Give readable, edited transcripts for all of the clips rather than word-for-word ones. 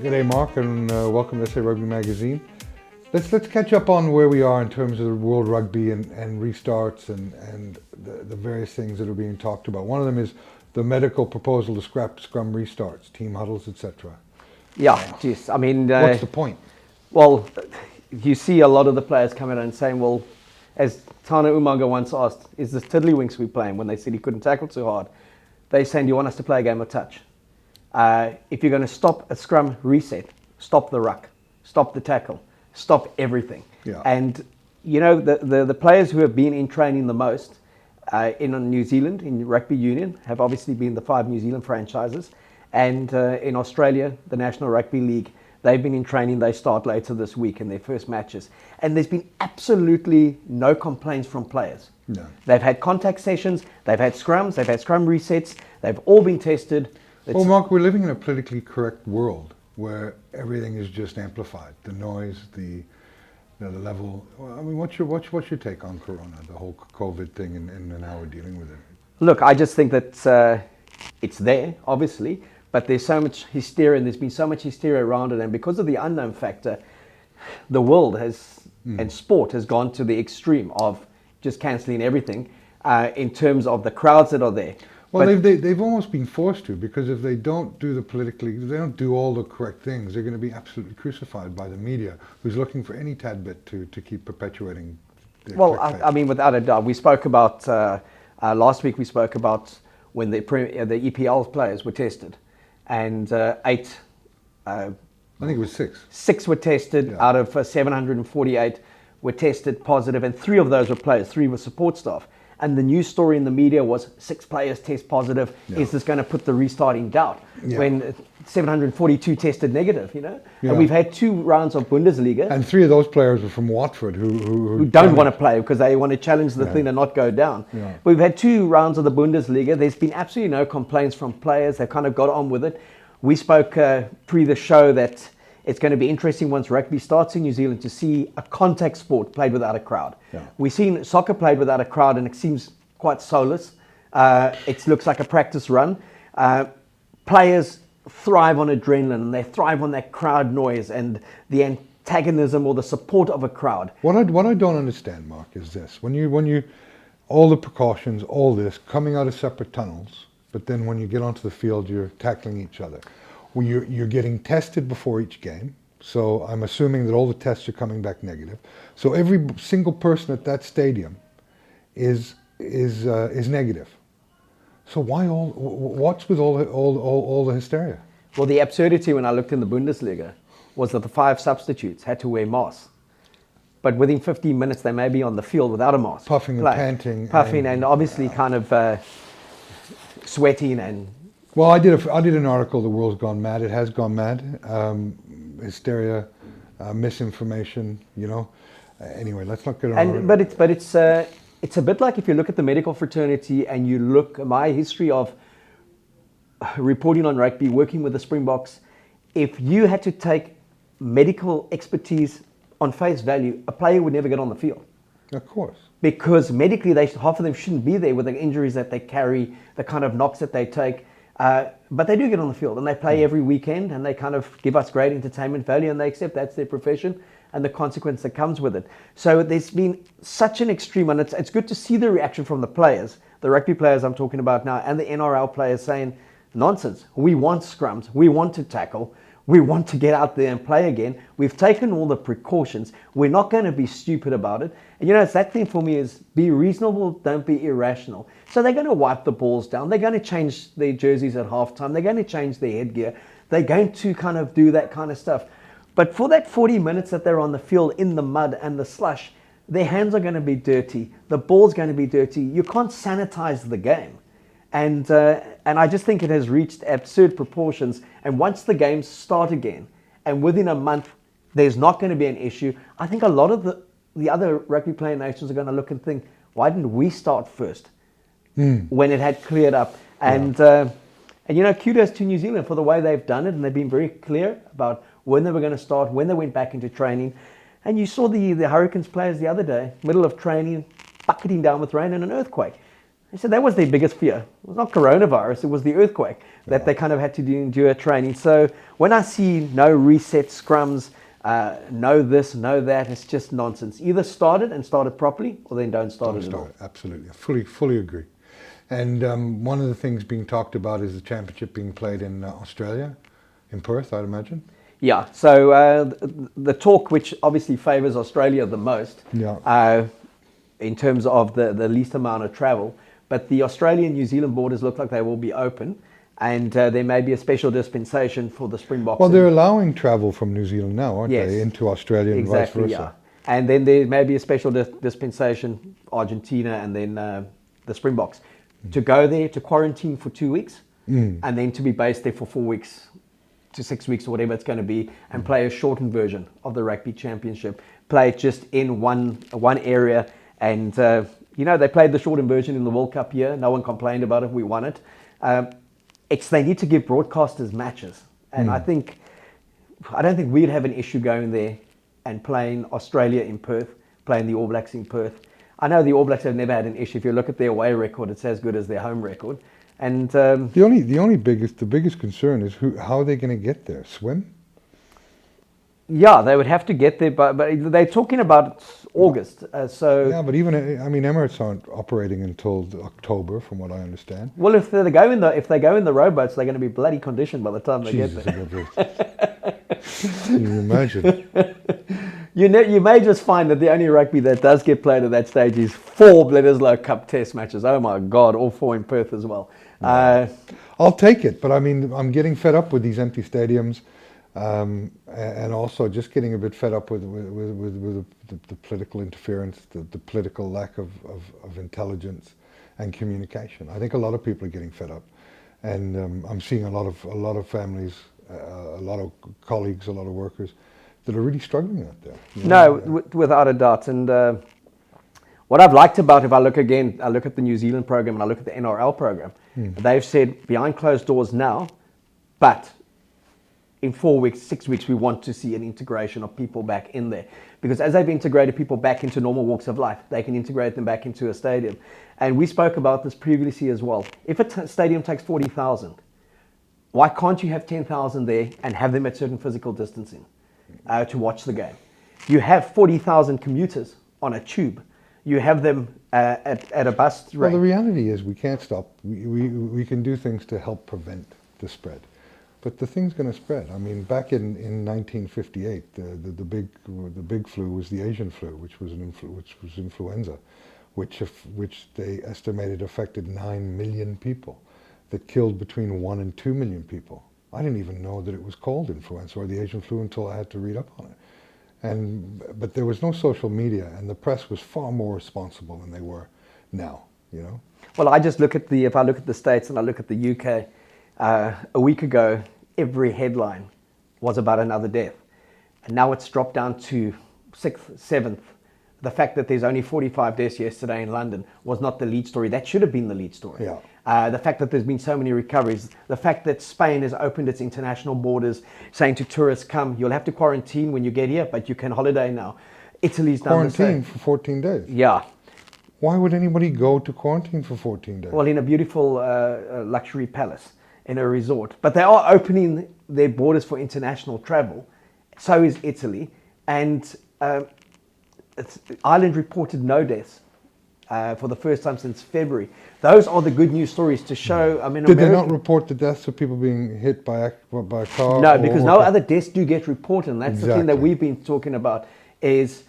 G'day Mark, and welcome to SA Rugby Magazine. Let's catch up on where we are in terms of the World Rugby and restarts and the various things that are being talked about. One of them is the medical proposal to scrap scrum restarts, team huddles, etc. Yeah, geez. I mean, what's the point? Well, you see a lot of the players coming out and saying, well, as Tana Umaga once asked, is this tiddlywinks we playing, when they said he couldn't tackle too hard? They saying, do you want us to play a game of touch? If you're going to stop a scrum reset, stop the ruck, stop the tackle, stop everything. Yeah. And, you know, the players who have been in training the most in New Zealand, in Rugby Union, have obviously been the 5 New Zealand franchises. And in Australia, the National Rugby League, they've been in training. They start later this week in their first matches. And there's been absolutely no complaints from players. No. They've had contact sessions, they've had scrums, they've had scrum resets, they've all been tested. Well, Mark, we're living in a politically correct world where everything is just amplified. The noise, the level. Well, I mean, what's your take on Corona, the whole COVID thing, and how we're dealing with it? Look, I just think that it's there, obviously, but there's so much hysteria, and there's been so much hysteria around it, and because of the unknown factor, the world has and sport has gone to the extreme of just cancelling everything in terms of the crowds that are there. Well, they've almost been forced to, because if they don't do if they don't do all the correct things, they're going to be absolutely crucified by the media, who's looking for any tad bit to keep perpetuating their clickbait. I mean, without a doubt, we spoke about last week. We spoke about when the EPL players were tested, and 8. I think it was 6. 6 were tested out of 748 were tested positive, and 3 of those were players. 3 were support staff. And the news story in the media was 6 players test positive. Yeah. Is this going to put the restart in doubt? Yeah. When 742 tested negative, you know? Yeah. And we've had 2 rounds of Bundesliga. And 3 of those players were from Watford who don't want to play because they want to challenge the thing and not go down. Yeah. We've had 2 rounds of the Bundesliga. There's been absolutely no complaints from players. They've kind of got on with it. We spoke pre the show that it's going to be interesting once rugby starts in New Zealand to see a contact sport played without a crowd. Yeah. We've seen soccer played without a crowd and it seems quite soulless. It looks like a practice run. Players thrive on adrenaline and they thrive on that crowd noise and the antagonism or the support of a crowd. What I don't understand, Mark, is this. When you all the precautions, all this, coming out of separate tunnels, but then when you get onto the field, you're tackling each other. Well, you're getting tested before each game, so I'm assuming that all the tests are coming back negative. So every single person at that stadium is negative. So what's with all the hysteria? Well, the absurdity when I looked in the Bundesliga was that the 5 substitutes had to wear masks, but within 15 minutes they may be on the field without a mask, puffing and panting, and obviously kind of sweating and. Well, I did an article, The World's Gone Mad. It has gone mad. Hysteria, misinformation, you know. Anyway, let's not get on. But it's a bit like if you look at the medical fraternity and you look at my history of reporting on rugby, working with the Springboks. If you had to take medical expertise on face value, a player would never get on the field. Of course. Because medically, half of them shouldn't be there with the injuries that they carry, the kind of knocks that they take. But they do get on the field and they play every weekend and they kind of give us great entertainment value and they accept that's their profession and the consequence that comes with it. So there's been such an extreme, and it's good to see the reaction from the players, the rugby players I'm talking about now, and the NRL players saying, nonsense, we want scrums, we want to tackle, we want to get out there and play again. We've taken all the precautions. We're not going to be stupid about it. And you know, it's that thing for me is be reasonable, don't be irrational. So they're going to wipe the balls down. They're going to change their jerseys at halftime. They're going to change their headgear. They're going to kind of do that kind of stuff. But for that 40 minutes that they're on the field in the mud and the slush, their hands are going to be dirty. The ball's going to be dirty. You can't sanitize the game. And I just think it has reached absurd proportions. And once the games start again, and within a month, there's not going to be an issue, I think a lot of the other rugby playing nations are going to look and think, why didn't we start first when it had cleared up? And you know, kudos to New Zealand for the way they've done it. And they've been very clear about when they were going to start, when they went back into training. And you saw the Hurricanes players the other day, middle of training, bucketing down with rain and an earthquake. So that was their biggest fear. It was not coronavirus, it was the earthquake that they kind of had to endure training. So when I see no reset scrums, no this, no that, it's just nonsense. Either start it and start it properly, or then don't start it at all. Absolutely. I fully agree. And one of the things being talked about is the championship being played in Australia, in Perth, I'd imagine. Yeah, so the talk, which obviously favours Australia the most, in terms of the least amount of travel, but the Australian-New Zealand borders look like they will be open, and there may be a special dispensation for the Springboks. Well, they're allowing travel from New Zealand now, aren't Yes. they, into Australia and vice versa? Yeah. And then there may be a special dispensation, Argentina and then the Springboks, to go there to quarantine for 2 weeks, and then to be based there for 4 weeks to 6 weeks or whatever it's going to be, and play a shortened version of the Rugby Championship. Play it just in one area, and they played the shortened version in the World Cup here. No one complained about it. We won it. They need to give broadcasters matches, and I don't think we'd have an issue going there and playing Australia in Perth, playing the All Blacks in Perth. I know the All Blacks have never had an issue. If you look at their away record, it's as good as their home record. And the biggest concern is how are they going to get there? Swim? Yeah, they would have to get there, but they're talking about August. Yeah, but Emirates aren't operating until October, from what I understand. Well, if they go in the rowboats, they're going to be bloody conditioned by the time they get there. Can you imagine? You may just find that the only rugby that does get played at that stage is 4 Bledisloe Cup Test matches. Oh my God, all 4 in Perth as well. I'll take it, but I'm getting fed up with these empty stadiums, and also just getting a bit fed up with the political interference, the political lack of intelligence and communication. I think a lot of people are getting fed up, and I'm seeing a lot of families, a lot of colleagues, a lot of workers that are really struggling out there. No, without a doubt. And what I've liked about, if I look at the New Zealand program and I look at the NRL program, they've said behind closed doors now, but in 4 weeks, 6 weeks, we want to see an integration of people back in there. Because as they've integrated people back into normal walks of life, they can integrate them back into a stadium. And we spoke about this previously as well. If a stadium takes 40,000, why can't you have 10,000 there and have them at certain physical distancing to watch the game? You have 40,000 commuters on a tube. You have them at a bus rate. Well, the reality is we can't stop. We can do things to help prevent the spread. But the thing's going to spread. I mean, back in 1958, the big flu was the Asian flu, which was influenza, which they estimated affected 9 million people, that killed between 1 and 2 million people. I didn't even know that it was called influenza or the Asian flu until I had to read up on it. But there was no social media, and the press was far more responsible than they were now. Well, if I look at the States and I look at the UK. A week ago, every headline was about another death. And now it's dropped down to 6th, 7th. The fact that there's only 45 deaths yesterday in London was not the lead story. That should have been the lead story. Yeah. The fact that there's been so many recoveries. The fact that Spain has opened its international borders, saying to tourists, come, you'll have to quarantine when you get here, but you can holiday now. Italy's done the same. Quarantine for 14 days? Yeah. Why would anybody go to quarantine for 14 days? Well, in a beautiful luxury palace, in a resort. But they are opening their borders for international travel. So is Italy. And Ireland reported no deaths for the first time since February. Those are the good news stories to show. Did they not report the deaths of people being hit by a car? No, because no other deaths do get reported. And that's the thing that we've been talking about is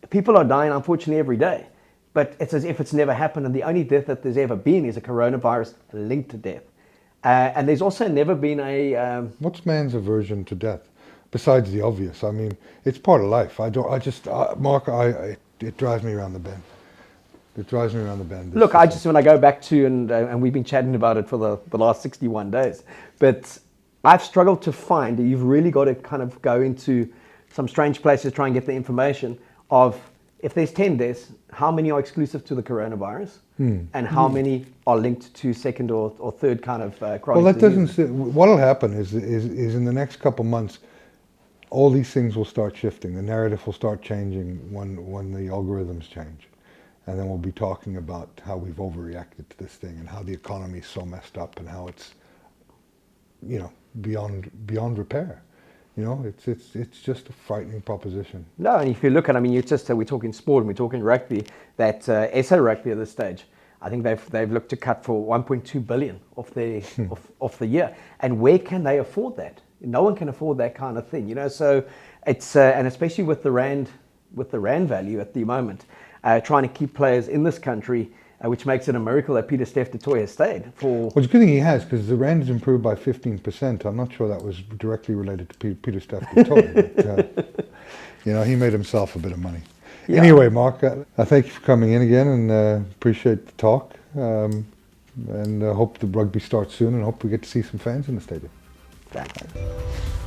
people are dying, unfortunately, every day. But it's as if it's never happened. And the only death that there's ever been is a coronavirus linked to death. And there's also never been a... What's man's aversion to death? Besides the obvious. I mean, it's part of life. Mark, it drives me around the bend. It drives me around the bend. Look, when I go back to, and we've been chatting about it for the last 61 days, but I've struggled to find, you've really got to kind of go into some strange places, try and get the information of, if there's 10 deaths, how many are exclusive to the coronavirus, and how many are linked to second or third kind of chronic Well, that diseases? what'll happen is in the next couple months, all these things will start shifting. The narrative will start changing when the algorithms change. and then we'll be talking about how we've overreacted to this thing and how the economy is so messed up and how it's, you know, beyond repair. You know, it's just a frightening proposition. No, and if you look at, I mean, we're talking sport and we're talking rugby, that SA Rugby at this stage, I think they've looked to cut for 1.2 billion off the year. And where can they afford that? No one can afford that kind of thing, you know. So it's and especially with the rand value at the moment, trying to keep players in this country, which makes it a miracle that Peter Steph du Toit has stayed for. Well, it's a good thing he has, because the rand has improved by 15%. I'm not sure that was directly related to Peter Steph du Toit. But, you know, he made himself a bit of money. Yeah. Anyway, Mark, I thank you for coming in again, and appreciate the talk. And hope the rugby starts soon, and hope we get to see some fans in the stadium. Thanks.